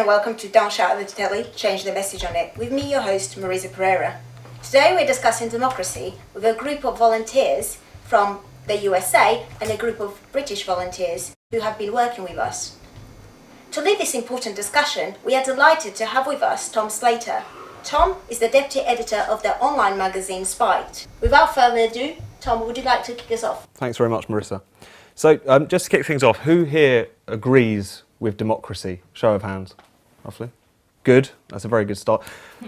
and welcome to Don't Shout at the Telly, Change the Message on It, with me, your host, Marisa Pereira. Today we're discussing democracy with a group of volunteers from the USA and a group of British volunteers who have been working with us. To lead this important discussion, we are delighted to have with us Tom Slater. Tom is the deputy editor of the online magazine Spiked. Without further ado, Tom, would you like to kick us off? Thanks very much, Marissa. So just to kick things off, who here agrees with democracy? Show of hands, roughly. Good, that's a very good start.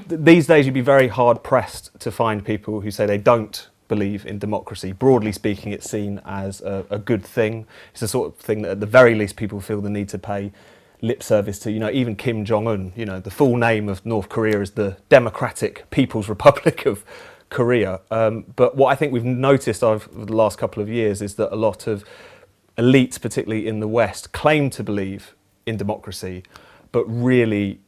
These days you'd be very hard pressed to find people who say they don't believe in democracy. Broadly speaking, it's seen as a good thing. It's the sort of thing that at the very least people feel the need to pay lip service to. You know, even Kim Jong-un, you know, the full name of North Korea is the Democratic People's Republic of Korea. But what I think we've noticed over the last couple of years is that a lot of elites, particularly in the West, claim to believe in democracy, but really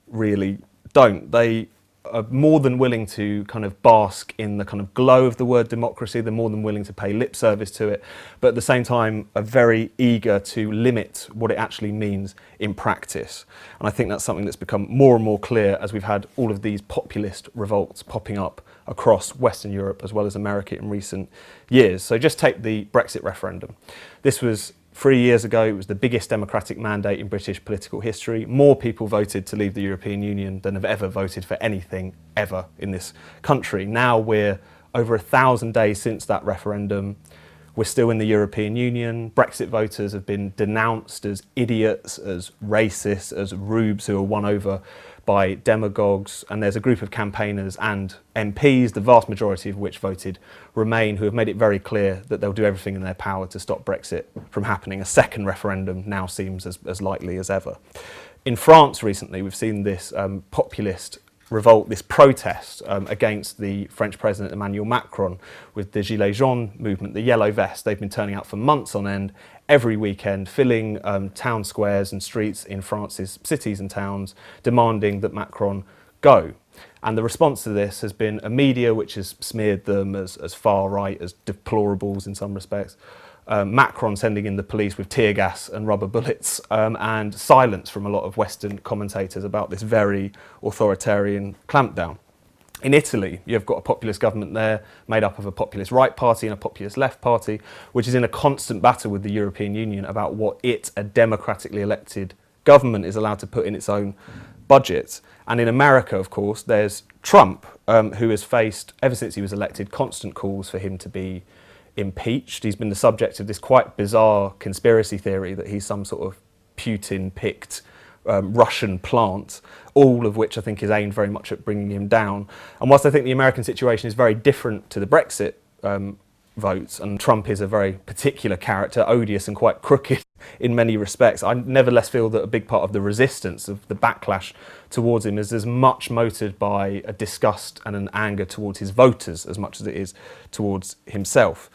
don't. They are more than willing to kind of bask in the kind of glow of the word democracy. They're more than willing to pay lip service to it, but at the same time are very eager to limit what it actually means in practice. And I think that's something that's become more and more clear as we've had all of these populist revolts popping up across Western Europe as well as America in recent years. So just take the Brexit referendum. This was 3 years ago. It was the biggest democratic mandate in British political history. More people voted to leave the European Union than have ever voted for anything ever in this country. Now we're over 1,000 days since that referendum. We're still in the European Union. Brexit voters have been denounced as idiots, as racists, as rubes who are won over by demagogues, and there's a group of campaigners and MPs, the vast majority of which voted Remain, who have made it very clear that they'll do everything in their power to stop Brexit from happening. A second referendum now seems as likely as ever. In France recently, we've seen this populist revolt, this protest against the French President Emmanuel Macron with the Gilets jaunes movement, the yellow vest. They've been turning out for months on end, every weekend, filling town squares and streets in France's cities and towns, demanding that Macron go. And the response to this has been a media which has smeared them as far right, as deplorables in some respects. Macron sending in the police with tear gas and rubber bullets, and silence from a lot of Western commentators about this very authoritarian clampdown. In Italy, you've got a populist government there made up of a populist right party and a populist left party, which is in a constant battle with the European Union about what it, a democratically elected government, is allowed to put in its own budget. And in America, of course, there's Trump, who has faced, ever since he was elected, constant calls for him to be impeached. He's been the subject of this quite bizarre conspiracy theory that he's some sort of Putin-picked Russian plant, all of which I think is aimed very much at bringing him down. And whilst I think the American situation is very different to the Brexit votes, and Trump is a very particular character, odious and quite crooked in many respects, I nevertheless feel that a big part of the resistance, of the backlash towards him, is as much motivated by a disgust and an anger towards his voters as much as it is towards himself.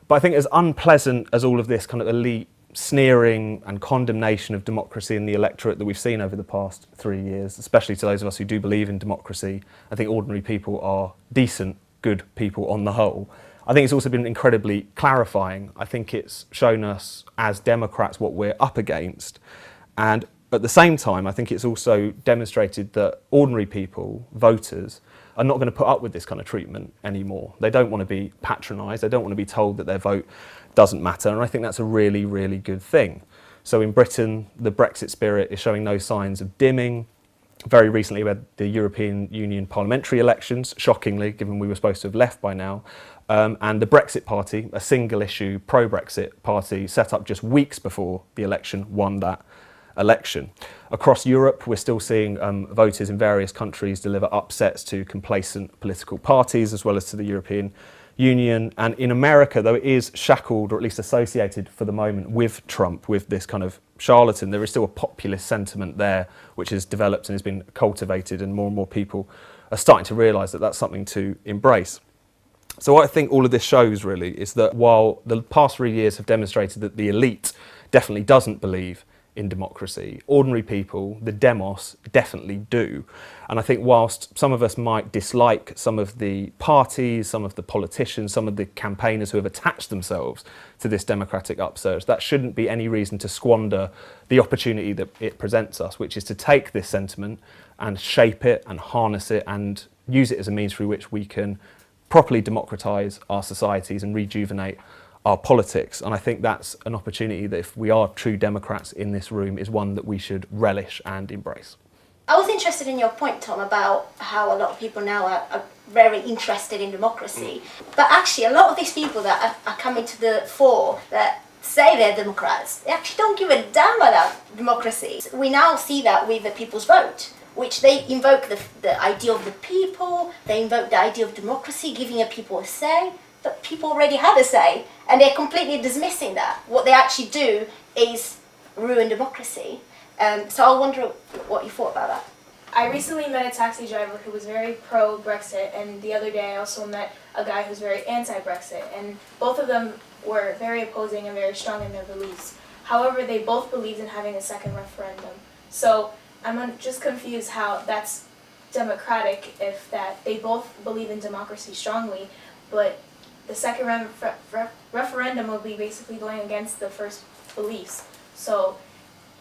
But I think as unpleasant as all of this kind of elite sneering and condemnation of democracy in the electorate that we've seen over the past 3 years, especially to those of us who do believe in democracy, I think ordinary people are decent, good people on the whole. I think it's also been incredibly clarifying. I think it's shown us as Democrats what we're up against. And at the same time, I think it's also demonstrated that ordinary people, voters, are not going to put up with this kind of treatment anymore. They don't want to be patronised. They don't want to be told that their vote doesn't matter. And I think that's a really good thing. So in Britain, the Brexit spirit is showing no signs of dimming. Very recently we had the European Union parliamentary elections, shockingly, given we were supposed to have left by now. And the Brexit Party, a single issue pro-Brexit party set up just weeks before the election, won that election. Across Europe, we're still seeing voters in various countries deliver upsets to complacent political parties as well as to the European Union. And in America, though it is shackled, or at least associated for the moment, with Trump, with this kind of charlatan, there is still a populist sentiment there which has developed and has been cultivated, and more people are starting to realise that that's something to embrace. So what I think all of this shows really is that while the past 3 years have demonstrated that the elite definitely doesn't believe in democracy. Ordinary people, the demos, definitely do. And I think whilst some of us might dislike some of the parties, some of the politicians, some of the campaigners who have attached themselves to this democratic upsurge, that shouldn't be any reason to squander the opportunity that it presents us, which is to take this sentiment and shape it and harness it and use it as a means through which we can properly democratise our societies and rejuvenate our politics. And I think that's an opportunity that, if we are true democrats in this room, is one that we should relish and embrace. I was interested in your point, Tom, about how a lot of people now are very interested in democracy. But actually, a lot of these people that are coming to the fore that say they're Democrats, they actually don't give a damn about democracy. We now see that with the people's vote, which they invoke the idea of the people, they invoke the idea of democracy, giving a people a say. But people already had a say, and they're completely dismissing that. What they actually do is ruin democracy. So I wonder what you thought about that. I recently met a taxi driver who was very pro-Brexit, and the other day I also met a guy who's very anti-Brexit, and both of them were very opposing and very strong in their beliefs. However, they both believed in having a second referendum. So I'm just confused how that's democratic if that they both believe in democracy strongly, but the second referendum will be basically going against the first beliefs. So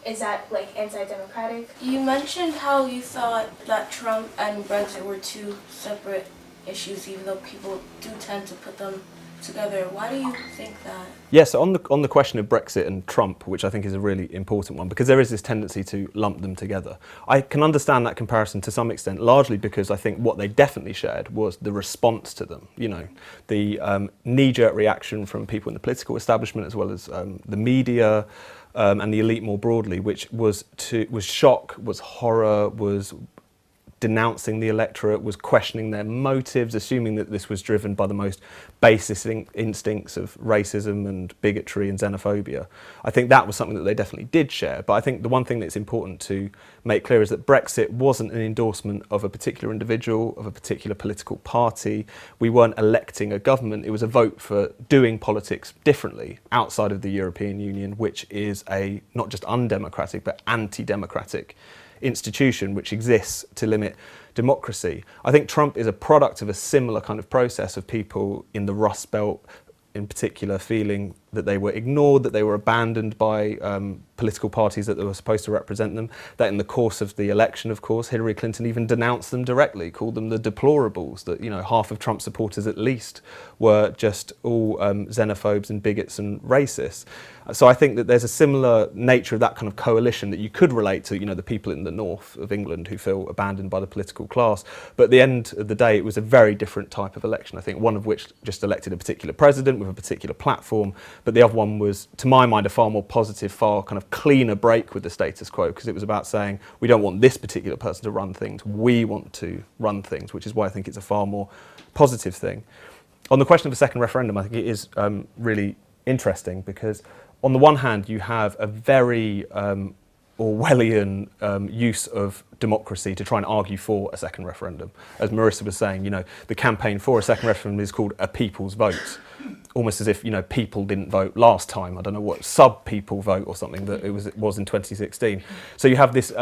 is that like anti-democratic? You mentioned how you thought that Trump and Brexit were two separate issues, even though people do tend to put them together. Why do you think that? Yes, on the question of Brexit and Trump, which I think is a really important one, because there is this tendency to lump them together. I can understand that comparison to some extent, largely because I think what they definitely shared was the response to them. You know, the knee-jerk reaction from people in the political establishment, as well as the media and the elite more broadly, which was shock, was horror, was denouncing the electorate, was questioning their motives, assuming that this was driven by the most basest instincts of racism and bigotry and xenophobia. I think that was something that they definitely did share. But I think the one thing that's important to make clear is that Brexit wasn't an endorsement of a particular individual, of a particular political party. We weren't electing a government. It was a vote for doing politics differently outside of the European Union, which is a not just undemocratic but anti-democratic institution which exists to limit democracy. I think Trump is a product of a similar kind of process of people in the Rust Belt in particular feeling that they were ignored, that they were abandoned by political parties that were supposed to represent them, that in the course of the election, of course, Hillary Clinton even denounced them directly, called them the deplorables, that, you know, half of Trump's supporters at least were just all xenophobes and bigots and racists. So I think that there's a similar nature of that kind of coalition that you could relate to, you know, the people in the north of England who feel abandoned by the political class. But at the end of the day, it was a very different type of election, I think, one of which just elected a particular president with a particular platform, but the other one was, to my mind, a far more positive, far kind of cleaner break with the status quo, because it was about saying, we don't want this particular person to run things, we want to run things, which is why I think it's a far more positive thing. On the question of a second referendum, I think it is really interesting, because on the one hand, you have a very Orwellian use of democracy to try and argue for a second referendum. As Marissa was saying, you know, the campaign for a second referendum is called a people's vote, almost as if, you know, people didn't vote last time. I don't know what sub-people vote or something that it was in 2016. So you have this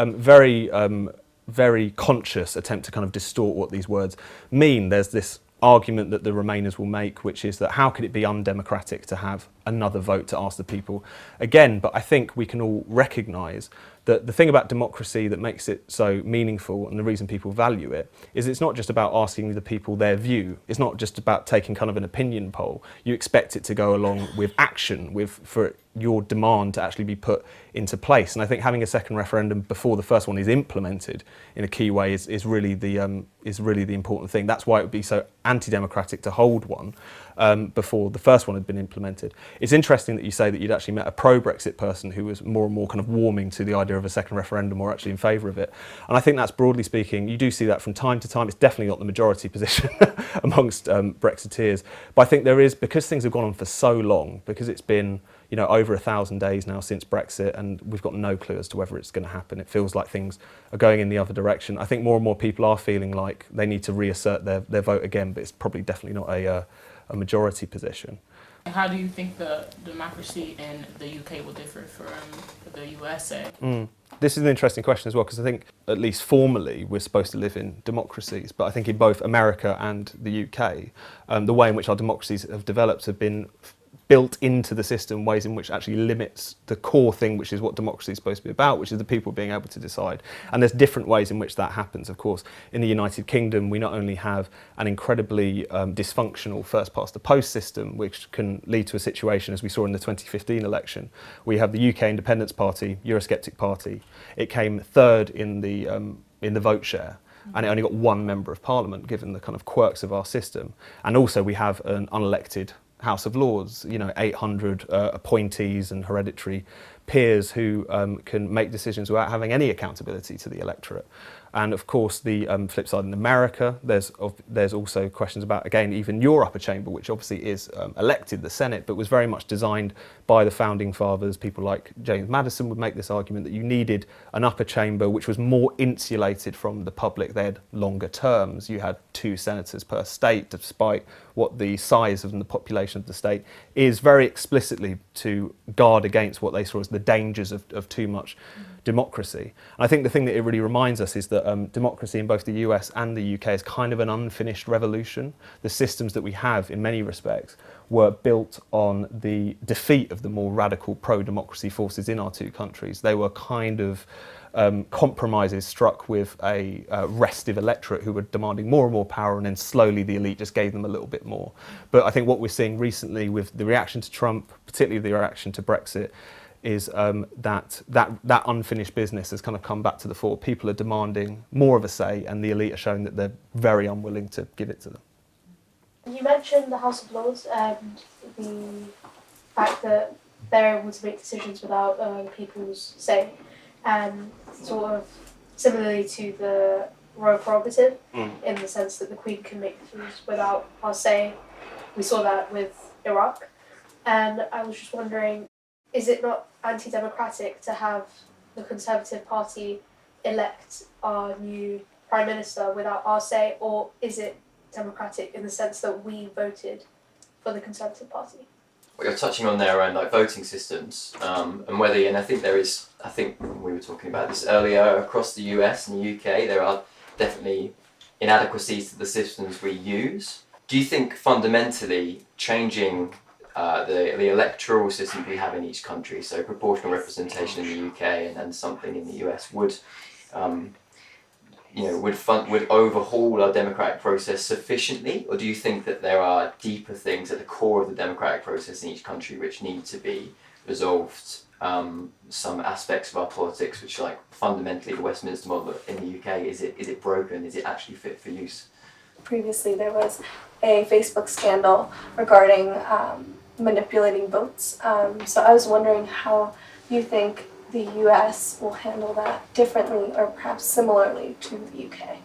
very conscious attempt to kind of distort what these words mean. There's this argument that the Remainers will make, which is that how could it be undemocratic to have another vote to ask the people again? But I think we can all recognise that the thing about democracy that makes it so meaningful and the reason people value it is it's not just about asking the people their view. It's not just about taking kind of an opinion poll. You expect it to go along with action, for your demand to actually be put into place. And I think having a second referendum before the first one is implemented in a key way is really the important thing. That's why it would be so anti-democratic to hold one before the first one had been implemented. It's interesting that you say that you'd actually met a pro-Brexit person who was more and more kind of warming to the idea of a second referendum, or actually in favour of it. And I think that's, broadly speaking, you do see that from time to time. It's definitely not the majority position amongst Brexiteers. But I think there is, because things have gone on for so long, because it's been, you know, over 1,000 days now since Brexit, and we've got no clue as to whether it's going to happen. It feels like things are going in the other direction. I think more and more people are feeling like they need to reassert their vote again, but it's probably definitely not a majority position. How do you think the democracy in the UK will differ from the USA? This is an interesting question as well, because I think, at least formally, we're supposed to live in democracies, but I think in both America and the UK, the way in which our democracies have developed have been built into the system ways in which actually limits the core thing, which is what democracy is supposed to be about, which is the people being able to decide. And there's different ways in which that happens, of course. In the United Kingdom, we not only have an incredibly dysfunctional first-past-the-post system, which can lead to a situation, as we saw in the 2015 election. We have the UK Independence Party, Eurosceptic Party. It came third in the vote share, and it only got one member of parliament, given the kind of quirks of our system. And also we have an unelected House of Lords, 800 appointees and hereditary peers who can make decisions without having any accountability to the electorate. And of course, the flip side in America, there's also questions about, again, even your upper chamber, which obviously is elected, the Senate, but was very much designed by the founding fathers. People like James Madison would make this argument that you needed an upper chamber which was more insulated from the public. They had longer terms. You had 2 senators per state, despite what the size of the population of the state is, very explicitly to guard against what they saw as the dangers of too much democracy. And I think the thing that it really reminds us is that democracy in both the US and the UK is kind of an unfinished revolution. The systems that we have, in many respects, were built on the defeat of the more radical pro-democracy forces in our 2 countries. They were kind of compromises struck with a restive electorate who were demanding more and more power, and then slowly the elite just gave them a little bit more. But I think what we're seeing recently with the reaction to Trump, particularly the reaction to Brexit, is that unfinished business has kind of come back to the fore. People are demanding more of a say, and the elite are showing that they're very unwilling to give it to them. You mentioned the House of Lords and the fact that they're able to make decisions without people's say, and sort of similarly to the royal prerogative, in the sense that the Queen can make decisions without our say. We saw that with Iraq, and I was just wondering, is it not anti-democratic to have the Conservative Party elect our new Prime Minister without our say, or is it democratic in the sense that we voted for the Conservative Party? What you're touching on there around voting systems, and whether, and I think we were talking about this earlier, across the US and the UK there are definitely inadequacies to the systems we use. Do you think fundamentally changing the electoral system we have in each country, so proportional representation in the UK and something in the US, would overhaul our democratic process sufficiently, or do you think that there are deeper things at the core of the democratic process in each country which need to be resolved? Some aspects of our politics which, like, fundamentally the Westminster model in the UK, is it broken? Is it actually fit for use? Previously there was a Facebook scandal regarding manipulating votes. So I was wondering how you think the US will handle that differently or perhaps similarly to the UK.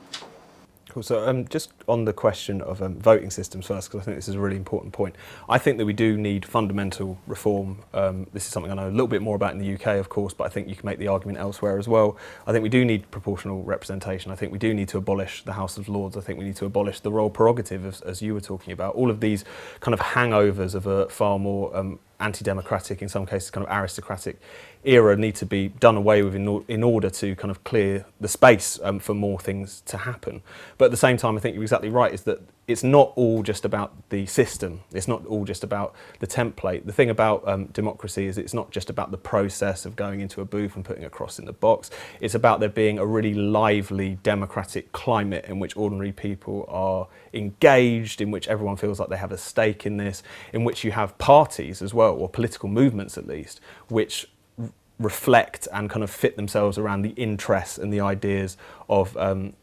Cool. So just on the question of voting systems first, because I think this is a really important point. I think that we do need fundamental reform. This is something I know a little bit more about in the UK, of course, but I think you can make the argument elsewhere as well. I think we do need proportional representation. I think we do need to abolish the House of Lords. I think we need to abolish the royal prerogative, as you were talking about. All of these kind of hangovers of a far more anti-democratic, in some cases kind of aristocratic era, need to be done away with in order to kind of clear the space for more things to happen. But at the same time, I think you're exactly right, is that it's not all just about the system. It's not all just about the template. The thing about democracy is it's not just about the process of going into a booth and putting a cross in the box. It's about there being a really lively democratic climate in which ordinary people are engaged, in which everyone feels like they have a stake in this, in which you have parties as well, or political movements at least, which reflect and kind of fit themselves around the interests and the ideas of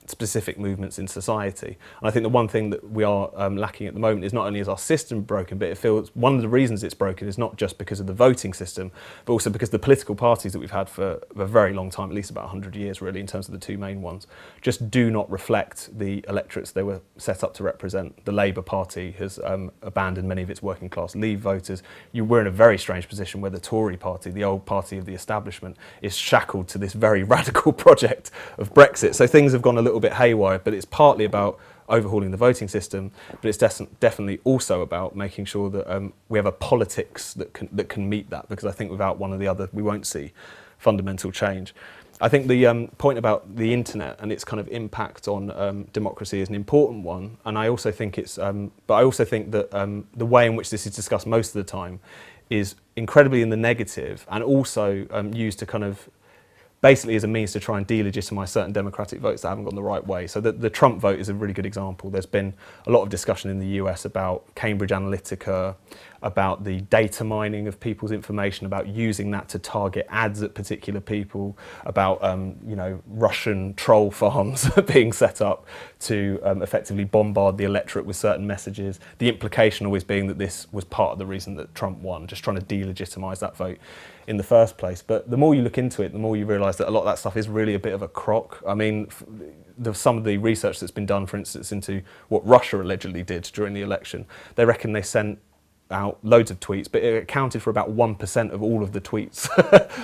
specific movements in society. And I think the one thing that we are lacking at the moment is not only is our system broken, but it feels one of the reasons it's broken is not just because of the voting system, but also because the political parties that we've had for a very long time, at least about 100 years really, in terms of the 2 main ones, just do not reflect the electorates they were set up to represent. The Labour Party has abandoned many of its working class Leave voters. We're in a very strange position where the Tory party, the old party of the establishment, is shackled to this very radical project of Brexit. So things have gone a little bit haywire, but it's partly about overhauling the voting system, but it's definitely also about making sure that we have a politics that can meet that, because I think without one or the other we won't see fundamental change. I think the point about the internet and its kind of impact on democracy is an important one, and I also think it's. But I also think that the way in which this is discussed most of the time is incredibly in the negative, and also used to kind of basically as a means to try and delegitimise certain democratic votes that haven't gone the right way. So the Trump vote is a really good example. There's been a lot of discussion in the US about Cambridge Analytica, about the data mining of people's information, about using that to target ads at particular people, about Russian troll farms being set up to effectively bombard the electorate with certain messages. The implication always being that this was part of the reason that Trump won, just trying to delegitimise that vote in the first place. But the more you look into it, the more you realise that a lot of that stuff is really a bit of a crock. I mean, some of the research that's been done, for instance, into what Russia allegedly did during the election, they reckon they sent out loads of tweets, but it accounted for about 1% of all of the tweets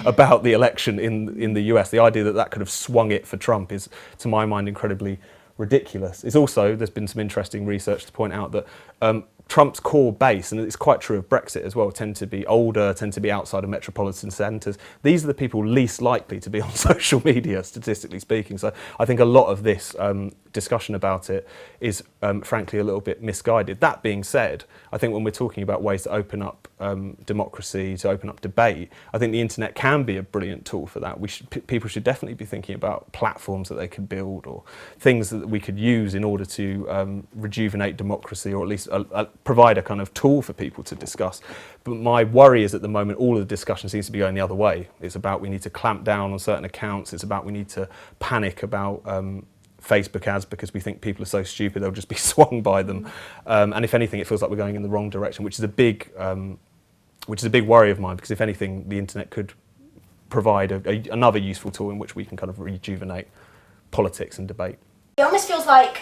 about the election in the US. The idea that that could have swung it for Trump is, to my mind, incredibly ridiculous. It's also, there's been some interesting research to point out that Trump's core base, and it's quite true of Brexit as well, tend to be older, tend to be outside of metropolitan centres. These are the people least likely to be on social media, statistically speaking. So I think a lot of this discussion about it is frankly a little bit misguided. That being said, I think when we're talking about ways to open up democracy, to open up debate, I think the internet can be a brilliant tool for that. People should definitely be thinking about platforms that they could build, or things that we could use in order to rejuvenate democracy, or at least provide a kind of tool for people to discuss. But my worry is at the moment all of the discussion seems to be going the other way. It's about we need to clamp down on certain accounts. It's about we need to panic about Facebook ads because we think people are so stupid they'll just be swung by them. And if anything, it feels like we're going in the wrong direction, which is a big worry of mine, because if anything, the internet could provide another useful tool in which we can kind of rejuvenate politics and debate. It almost feels like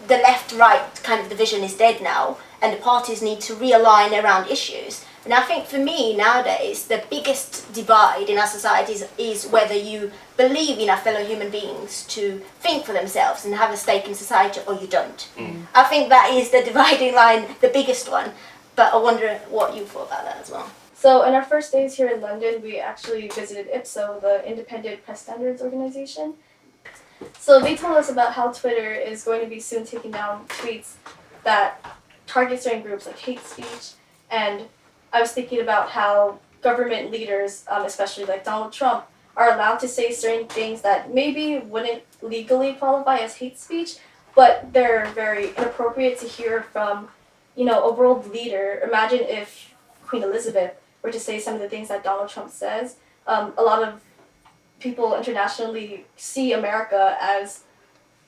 the left-right kind of division is dead now, and the parties need to realign around issues. And I think for me nowadays, the biggest divide in our societies is whether you believe in our fellow human beings to think for themselves and have a stake in society, or you don't. I think that is the dividing line, the biggest one. But I wonder what you thought about that as well. So in our first days here in London, we actually visited IPSO, the Independent Press Standards Organization. So they told us about how Twitter is going to be soon taking down tweets that target certain groups like hate speech. And I was thinking about how government leaders, especially like Donald Trump, are allowed to say certain things that maybe wouldn't legally qualify as hate speech, but they're very inappropriate to hear from, a world leader. Imagine if Queen Elizabeth were to say some of the things that Donald Trump says. A lot of people internationally see America as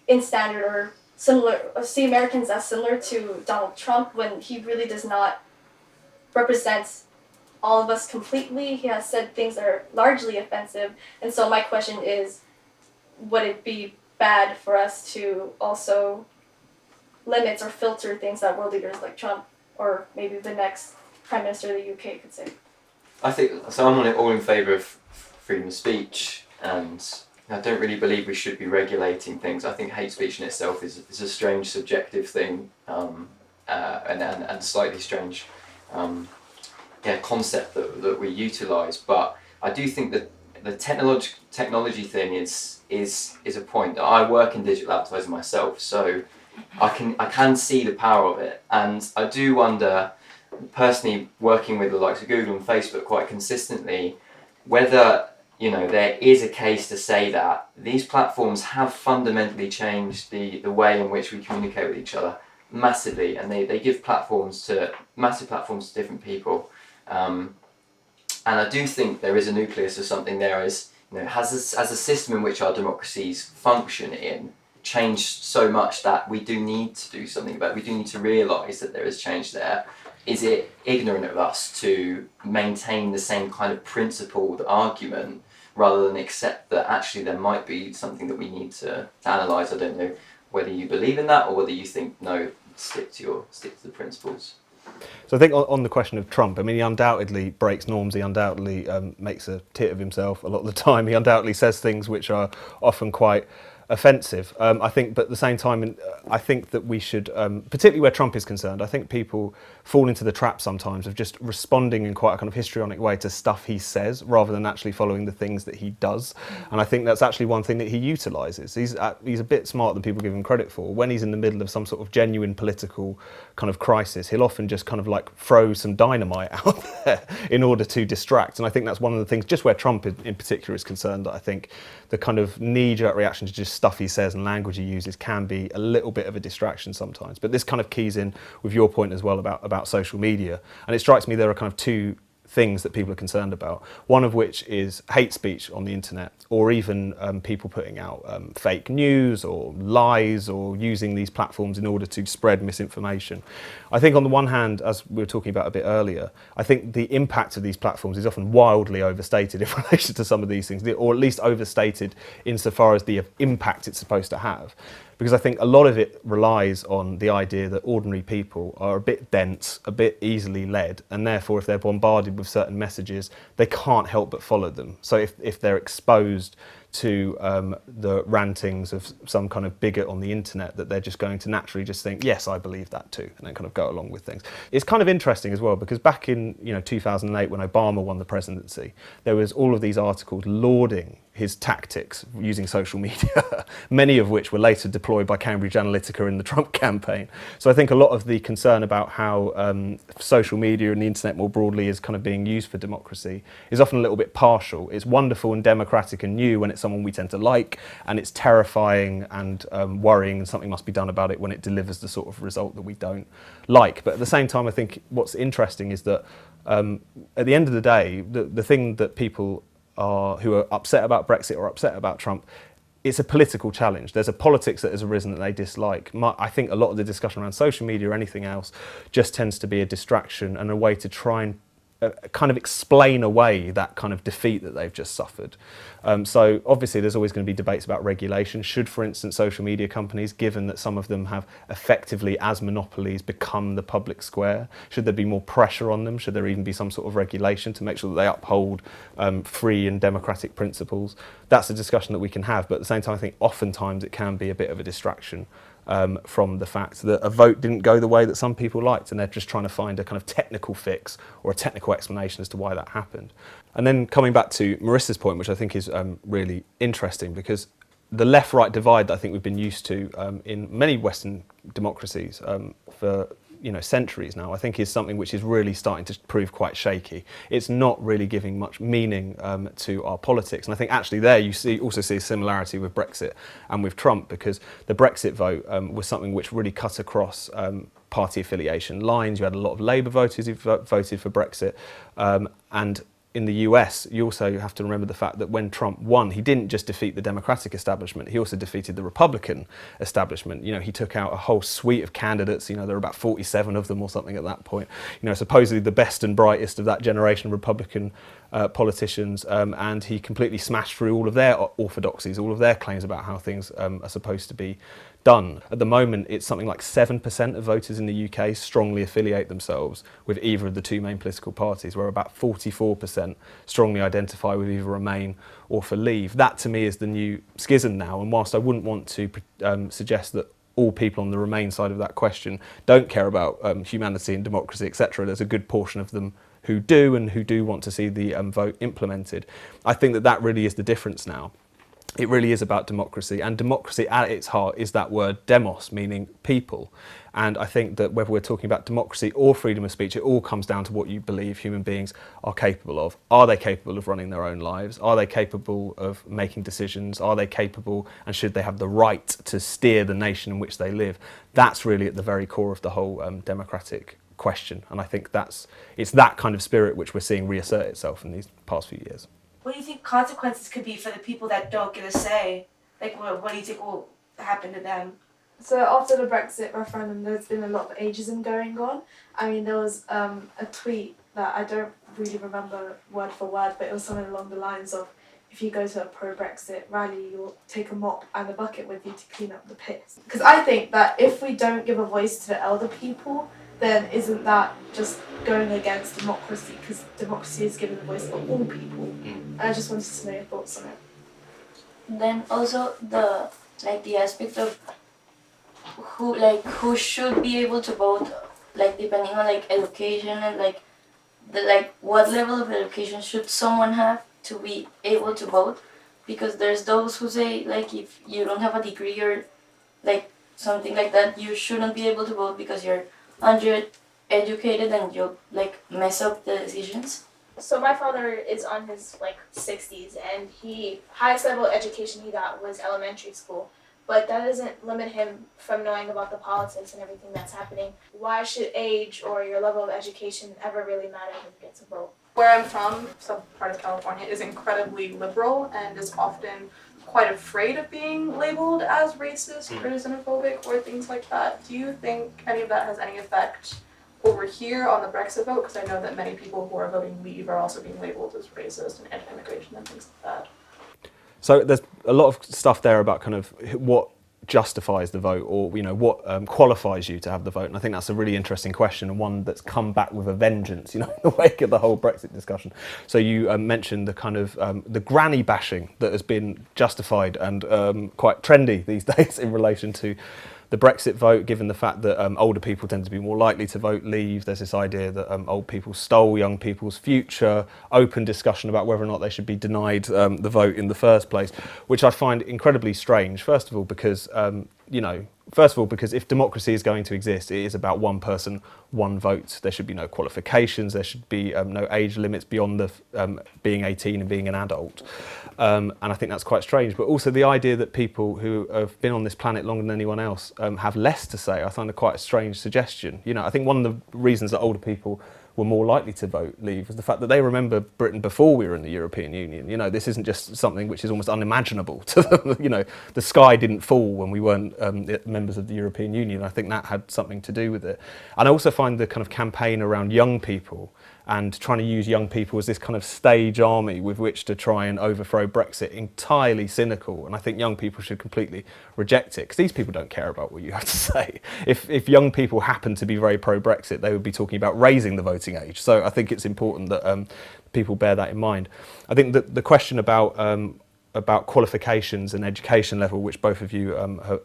in standard or similar, see Americans as similar to Donald Trump, when he really does not represent all of us completely. He has said things that are largely offensive. And so my question is, would it be bad for us to also limit or filter things that world leaders like Trump, or maybe the next Prime Minister of the UK, could say? I think, so I'm all in favour of freedom of speech, and I don't really believe we should be regulating things. I think hate speech in itself is a strange subjective thing, and slightly strange concept that we utilise. But I do think that the technology thing is a point. I work in digital advertising myself, so I can see the power of it, and I do wonder, personally working with the likes of Google and Facebook quite consistently, whether there is a case to say that these platforms have fundamentally changed the way in which we communicate with each other massively, and they give massive platforms to different people. And I do think there is a nucleus of something there. Has a system in which our democracies function in changed so much that we do need to do something about it. We do need to realise that there is change there. Is it ignorant of us to maintain the same kind of principled argument rather than accept that actually there might be something that we need to analyse? I don't know whether you believe in that, or whether you think, no, stick to the principles. So I think on the question of Trump, I mean, he undoubtedly breaks norms. He undoubtedly makes a tit of himself a lot of the time. He undoubtedly says things which are often quite offensive. I think, but at the same time, I think that we should, particularly where Trump is concerned, I think people fall into the trap sometimes of just responding in quite a kind of histrionic way to stuff he says rather than actually following the things that he does. And I think that's actually one thing that he utilises. He's a bit smarter than people give him credit for. When he's in the middle of some sort of genuine political kind of crisis, he'll often just kind of like throw some dynamite out there in order to distract. And I think that's one of the things, just where Trump in particular is concerned, that I think the kind of knee-jerk reaction to just stuff he says and language he uses can be a little bit of a distraction sometimes. But this kind of keys in with your point as well about social media. And it strikes me there are kind of two things that people are concerned about. One of which is hate speech on the internet, or even people putting out fake news or lies, or using these platforms in order to spread misinformation. I think on the one hand, as we were talking about a bit earlier, I think the impact of these platforms is often wildly overstated in relation to some of these things, or at least overstated insofar as the impact it's supposed to have. Because I think a lot of it relies on the idea that ordinary people are a bit dense, a bit easily led, and therefore if they're bombarded with certain messages, they can't help but follow them. So if they're exposed to the rantings of some kind of bigot on the internet, that they're just going to naturally just think, yes, I believe that too, and then kind of go along with things. It's kind of interesting as well, because back in 2008, when Obama won the presidency, there was all of these articles lauding his tactics using social media, many of which were later deployed by Cambridge Analytica in the Trump campaign. So I think a lot of the concern about how social media and the internet more broadly is kind of being used for democracy is often a little bit partial. It's wonderful and democratic and new when it's someone we tend to like, and it's terrifying and worrying, and something must be done about it when it delivers the sort of result that we don't like. But at the same time, I think what's interesting is that at the end of the day, the thing that people who are upset about Brexit or upset about Trump, it's a political challenge. There's a politics that has arisen that they dislike. I think a lot of the discussion around social media or anything else just tends to be a distraction and a way to try and kind of explain away that kind of defeat that they've just suffered. So obviously there's always going to be debates about regulation. Should, for instance, social media companies, given that some of them have effectively as monopolies become the public square, should there be more pressure on them? Should there even be some sort of regulation to make sure that they uphold free and democratic principles? That's a discussion that we can have, but at the same time I think oftentimes it can be a bit of a distraction from the fact that a vote didn't go the way that some people liked, and they're just trying to find a kind of technical fix or a technical explanation as to why that happened. And then coming back to Marissa's point, which I think is really interesting, because the left-right divide that I think we've been used to in many Western democracies for centuries now, I think is something which is really starting to prove quite shaky. It's not really giving much meaning to our politics. And I think actually there you also see a similarity with Brexit and with Trump, because the Brexit vote was something which really cut across party affiliation lines. You had a lot of Labour voters who voted for Brexit, and in the US, you also have to remember the fact that when Trump won, he didn't just defeat the Democratic establishment, he also defeated the Republican establishment. He took out a whole suite of candidates, there were about 47 of them or something at that point, supposedly the best and brightest of that generation of Republican politicians, and he completely smashed through all of their orthodoxies, all of their claims about how things are supposed to be done. At the moment, it's something like 7% of voters in the UK strongly affiliate themselves with either of the two main political parties, where about 44% strongly identify with either Remain or for Leave. That to me is the new schism now, and whilst I wouldn't want to suggest that all people on the Remain side of that question don't care about humanity and democracy, etc., there's a good portion of them who do, and who do want to see the vote implemented. I think that really is the difference now. It really is about democracy, and democracy at its heart is that word demos, meaning people. And I think that whether we're talking about democracy or freedom of speech, it all comes down to what you believe human beings are capable of. Are they capable of running their own lives? Are they capable of making decisions? Are they capable, and should they have the right to steer the nation in which they live? That's really at the very core of the whole democratic question. And I think it's that kind of spirit which we're seeing reassert itself in these past few years. What do you think consequences could be for the people that don't get a say? Like, what do you think will happen to them? So after the Brexit referendum, there's been a lot of ageism going on. I mean, there was a tweet that I don't really remember word for word, but it was something along the lines of, if you go to a pro-Brexit rally, you'll take a mop and a bucket with you to clean up the piss. Because I think that if we don't give a voice to the elder people, then isn't that just going against democracy? Because democracy is giving a voice for all people. And I just wanted to know your thoughts on it. And then also the like the aspect of who should be able to vote, like depending on like education and like what level of education should someone have to be able to vote, because there's those who say like if you don't have a degree or like something like that, you shouldn't be able to vote because you're undereducated and you'll like mess up the decisions. So my father is on his like 60s, and highest level of education he got was elementary school. But that doesn't limit him from knowing about the politics and everything that's happening. Why should age or your level of education ever really matter when you get to vote? Where I'm from, some part of California, is incredibly liberal and is often quite afraid of being labeled as racist or xenophobic or things like that. Do you think any of that has any effect over here on the Brexit vote? Because I know that many people who are voting Leave are also being labeled as racist and anti-immigration and things like that. So there's a lot of stuff there about kind of what justifies the vote, or what qualifies you to have the vote, and I think that's a really interesting question, and one that's come back with a vengeance, in the wake of the whole Brexit discussion. So you mentioned the kind of the granny bashing that has been justified and quite trendy these days in relation to the Brexit vote, given the fact that older people tend to be more likely to vote Leave. There's this idea that old people stole young people's future, open discussion about whether or not they should be denied the vote in the first place, which I find incredibly strange. First of all, because if democracy is going to exist, it is about one person, one vote. There should be no qualifications. There should be no age limits beyond the being 18 and being an adult. And I think that's quite strange. But also the idea that people who have been on this planet longer than anyone else have less to say, I find quite a strange suggestion. I think one of the reasons that older people were more likely to vote Leave was the fact that they remember Britain before we were in the European Union. This isn't just something which is almost unimaginable to them. The sky didn't fall when we weren't members of the European Union. I think that had something to do with it. And I also find the kind of campaign around young people and trying to use young people as this kind of stage army with which to try and overthrow Brexit entirely cynical. And I think young people should completely reject it, because these people don't care about what you have to say. If young people happen to be very pro-Brexit, they would be talking about raising the voting age. So I think it's important that people bear that in mind. I think that the question about qualifications and education level, which both of you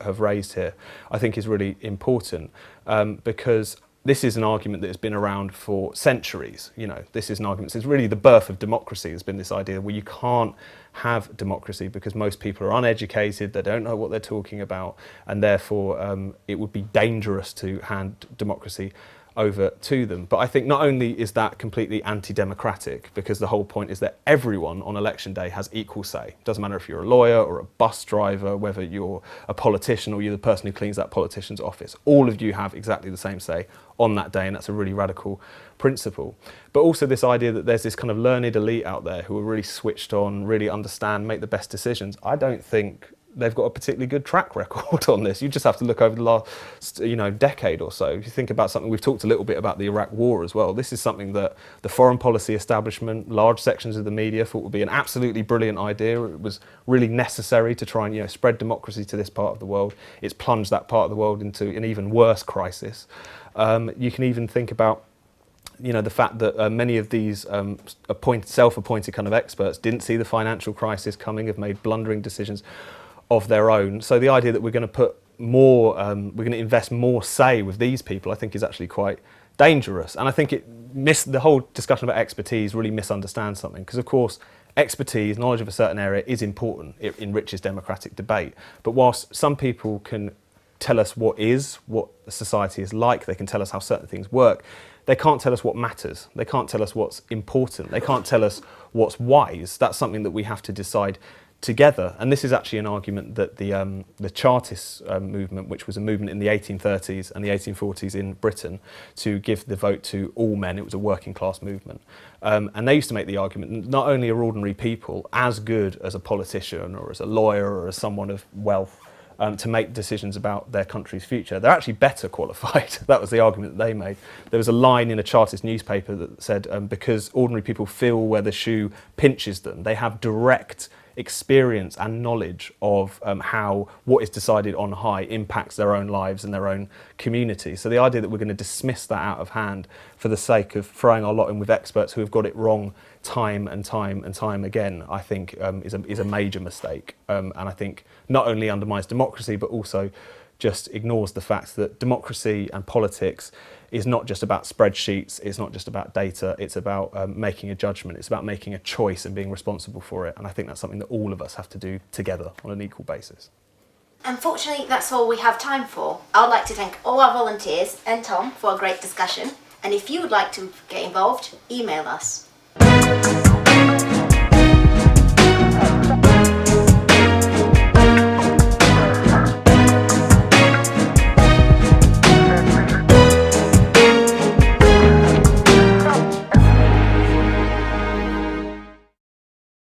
have raised here, I think is really important, because this is an argument that has been around for centuries. This is an argument since really the birth of democracy. There's been this idea where you can't have democracy because most people are uneducated, they don't know what they're talking about, and therefore it would be dangerous to hand democracy over to them. But I think not only is that completely anti-democratic, because the whole point is that everyone on election day has equal say. It doesn't matter if you're a lawyer or a bus driver, whether you're a politician or you're the person who cleans that politician's office. All of you have exactly the same say on that day, and that's a really radical principle. But also this idea that there's this kind of learned elite out there who are really switched on, really understand, make the best decisions. I don't think they've got a particularly good track record on this. You just have to look over the last, decade or so. If you think about something, we've talked a little bit about the Iraq War as well. This is something that the foreign policy establishment, large sections of the media thought would be an absolutely brilliant idea. It was really necessary to try and, spread democracy to this part of the world. It's plunged that part of the world into an even worse crisis. You can even think about the fact that many of these self-appointed kind of experts didn't see the financial crisis coming, have made blundering decisions of their own. So the idea that we're going to put more, we're going to invest more say with these people, I think is actually quite dangerous. And I think the whole discussion about expertise really misunderstands something, because of course expertise, knowledge of a certain area is important. It enriches democratic debate. But whilst some people can tell us what society is like, they can tell us how certain things work, they can't tell us what matters. They can't tell us what's important. They can't tell us what's wise. That's something that we have to decide together. And this is actually an argument that the Chartist movement, which was a movement in the 1830s and the 1840s in Britain to give the vote to all men, it was a working class movement. And they used to make the argument that not only are ordinary people as good as a politician or as a lawyer or as someone of wealth to make decisions about their country's future, they're actually better qualified. That was the argument that they made. There was a line in a Chartist newspaper that said, because ordinary people feel where the shoe pinches them, they have direct experience and knowledge of how what is decided on high impacts their own lives and their own community. So the idea that we're going to dismiss that out of hand for the sake of throwing our lot in with experts who have got it wrong time and time and time again, I think is a major mistake. And I think not only undermines democracy, but also just ignores the fact that democracy and politics is not just about spreadsheets, it's not just about data, it's about making a judgment, it's about making a choice and being responsible for it. And I think that's something that all of us have to do together on an equal basis. Unfortunately, that's all we have time for. I would like to thank all our volunteers and Tom for a great discussion. And if you would like to get involved, email us.